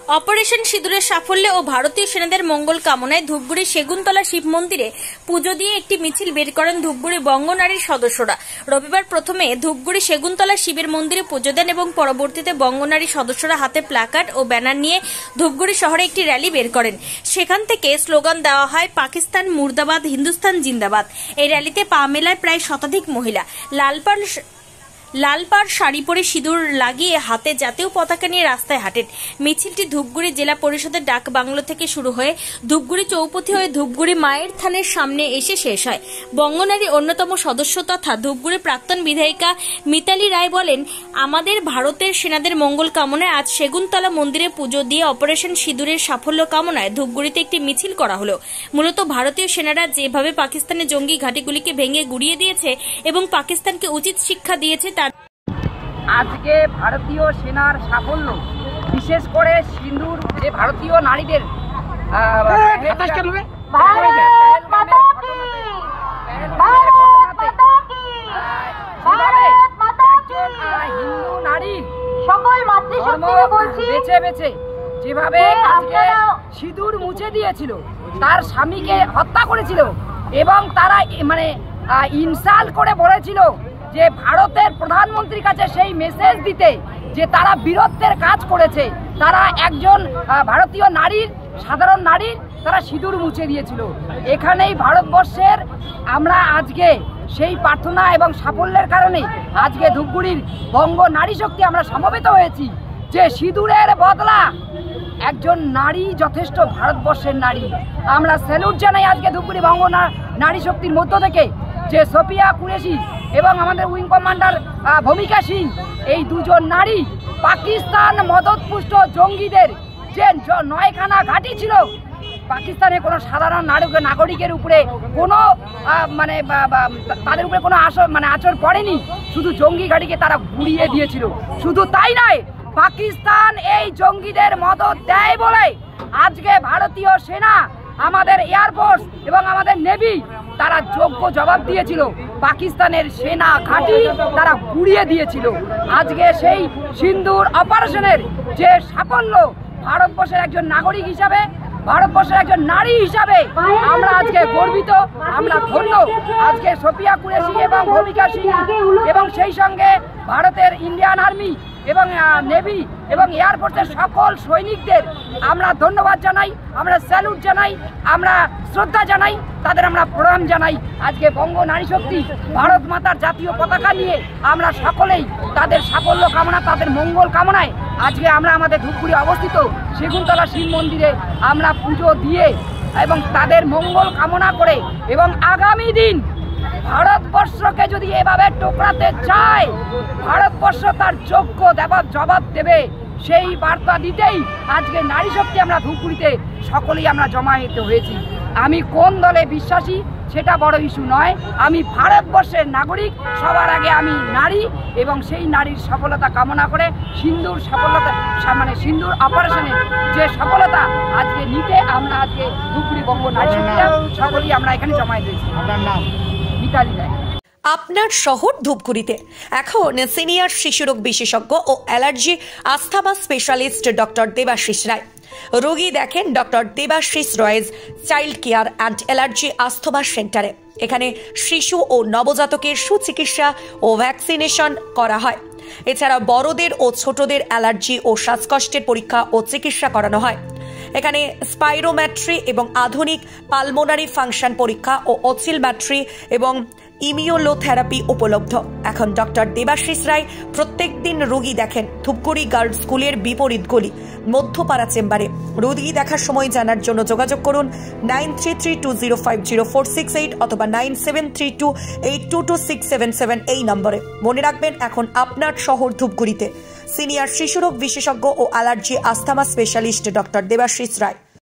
Operation সিঁদুরের সাফল্যে ও ভারতীয় সেনাদের মঙ্গল কামনায় ধূপগুড়ি সেগুনতলা শিব মন্দিরে পুজো দিয়ে একটি মিছিল বের করেন ধূপগুড়ি বঙ্গনারীর সদস্যরা। রবিবার প্রথমে ধূপগুড়ি সেগুনতলা শিবের মন্দিরে পুজো দেন এবং পরবর্তীতে বঙ্গনারী সদস্যরা হাতে প্ল্যাকার্ড ও ব্যানার নিয়ে ধূপগুড়ি শহরে একটি র্যালি বের করেন। সেখান থেকে স্লোগান দেওয়া হয় পাকিস্তান মুর্দাবাদ, হিন্দুস্তান জিন্দাবাদ। এই র্যালিতে পা মেলায় প্রায় শতাধিক মহিলা। লাল পাড় শাড়ি পরে সিঁদুর লাগিয়ে হাতে জাতীয় পতাকা নিয়ে রাস্তায় হাঁটেন। মিছিলটি ধূপগুড়ি জেলা পরিষদের ডাক বাংলো থেকে শুরু হয়ে ধূপগুড়ি চৌপথি হয়ে ধূপগুড়ি মায়ের থানের সামনে এসে শেষ হয়। বঙ্গনারী অন্যতম সদস্য তথা ধূপগুড়ির প্রাক্তন বিধায়িকা মিতালি রায় বলেন, আমাদের ভারতের সেনাদের মঙ্গল কামনায় আজ সেগুনতলা মন্দিরে পুজো দিয়ে অপারেশন সিঁদুরের সাফল্য কামনায় ধূপগুড়িতে একটি মিছিল করা হলো। মূলত ভারতীয় সেনারা যেভাবে পাকিস্তানের জঙ্গি ঘাঁটিগুলিকে ভেঙে গুড়িয়ে দিয়েছে এবং পাকিস্তানকে উচিত শিক্ষা দিয়েছে আজকে ভারতীয় সেনার সাফল্য, বিশেষ করে সিঁদুর যে ভারতীয় নারীদের হিন্দু নারীর বেছে বেছে যেভাবে আজকে সিঁদুর মুছে দিয়েছিল, তার স্বামীকে হত্যা করেছিল এবং তারা ইনসাল্ট করে বলেছিল যে ভারতের প্রধানমন্ত্রীর কাছে সেই মেসেজ দিতে যে তারা বীরত্বের কাজ করেছে, তারা একজন ভারতীয় নারীর, সাধারণ নারীর তারা সিঁদুর মুছে দিয়েছিল। এখানেই ভারতবর্ষের আমরা আজকে সেই প্রার্থনা এবং সাফল্যের কারণে আজকে ধূপগুড়ির বঙ্গ নারী শক্তি আমরা সমবেত হয়েছি যে সিঁদুরের বদলা একজন নারী যথেষ্ট, ভারতবর্ষের নারী। আমরা স্যালুট জানাই আজকে ধূপগুড়ি বঙ্গ নারী শক্তির মধ্য থেকে যে সোফিয়া কুরেশি এবং আমাদের উইং কমান্ডার ভূমিকা সিং, এই দুজন নারী পাকিস্তান মদতপুষ্ট জঙ্গিদের যে 9খানা ঘাঁটি ছিল, পাকিস্তানে কোনো সাধারণ নাগরিকের উপরে কোনো তাদের উপরে কোনো আচরণ পড়েনি, শুধু জঙ্গি ঘাঁটিকে তারা গুড়িয়ে দিয়েছিল। শুধু তাই নয়, পাকিস্তান এই জঙ্গিদের মদত দেয় বলে আজকে ভারতীয় সেনা, আমাদের এয়ারফোর্স এবং আমাদের নেভি তারা যোগ্য জবাব দিয়েছিল। পাকিস্তানের সেনা ঘাঁটি তারা গুড়িয়ে দিয়েছিল। আজকে সেই সিঁদুর অপারেশনের যে সাফল্য, ভারতবর্ষের একজন নাগরিক হিসাবে, ভারতবর্ষের একজন নারী হিসাবে আমরা আজকে গর্বিত, আমরা ধন্য। আজকে সোফিয়া কুরেশি এবং ভূমিকা সিং এবং সেই সঙ্গে ভারতের ইন্ডিয়ান আর্মি এবং নেভি এবং এয়ারফোর্সের সকল সৈনিকদের আমরা ধন্যবাদ জানাই, আমরা স্যালুট জানাই, আমরা শ্রদ্ধা জানাই, তাদের আমরা প্রণাম জানাই। আজকে বঙ্গ নারী শক্তি ভারত মাতার জাতীয় পতাকা নিয়ে আমরা সকলেই তাদের সাফল্য কামনা, তাদের মঙ্গল কামনায় আজকে আমরা আমাদের ধূপগুড়ি অবস্থিত সেগুনতলা শিব মন্দিরে আমরা পুজো দিয়ে এবং তাদের মঙ্গল কামনা করে, এবং আগামী দিন ভারতবর্ষকে যদি এভাবে টোকরাতে চায়, ভারতবর্ষ তার যোগ্য জবাব দেবে, সেই বার্তা দিতেই আজকে নারী শক্তি আমরা ধূপগুড়িতে সকলেই আমরা জমায়েত হয়েছি। আমি কোন দলে বিশ্বাসী সেটা বড় ইস্যু নয়, আমি ভারতবর্ষের নাগরিক, সবার আগে আমি নারী, এবং সেই নারীর সফলতা কামনা করে সিঁদুর সফলতা সিঁদুর অপারেশনের যে সফলতা আজকে নিতে আমরা আজকে ধূপগুড়ি বঙ্গ নারী শক্তিরা সকলেই আমরা এখানে জমায়েত হয়েছি। আপনার নাম? মিতালি রায়। আপনার শহর ধূপগুড়িতে এখন সিনিয়র শিশুরোগ বিশেষজ্ঞ ও allergy asthma specialist doctor Debashis Roy. রোগী দেখেন doctor Debashis Roy's child care and allergy asthma সেন্টারে। এখানে শিশু ও নবজাতকের সুচিকিৎসা ও ভ্যাকসিনেশন করা হয়। এছাড়া বড়দের ও ছোটদের অ্যালার্জি ও শ্বাসকষ্টের পরীক্ষা ও চিকিৎসা করানো হয়। এখানে স্পাইরোমেট্রি এবং আধুনিক পালমোনারি ফাংশন পরীক্ষা ও অসিলমেট্রি এবং ইমিউনোথেরাপি উপলব্ধ। এখন ডক্টর দেবাশিস রায় প্রত্যেক দিন রোগী দেখেন ধূপগুড়ি গার্লস স্কুলের বিপরীত গলি মধ্যপাড়া চেম্বারে। রোগী দেখার সময় জানার জন্য যোগাযোগ করুন 9332050468 অথবা 9732822677 এই নম্বরে। মনে রাখবেন, এখন আপনার শহর ধূপগুড়িতে সিনিয়র শিশুরোগ বিশেষজ্ঞ ও allergy asthma specialist doctor Debashis রায়।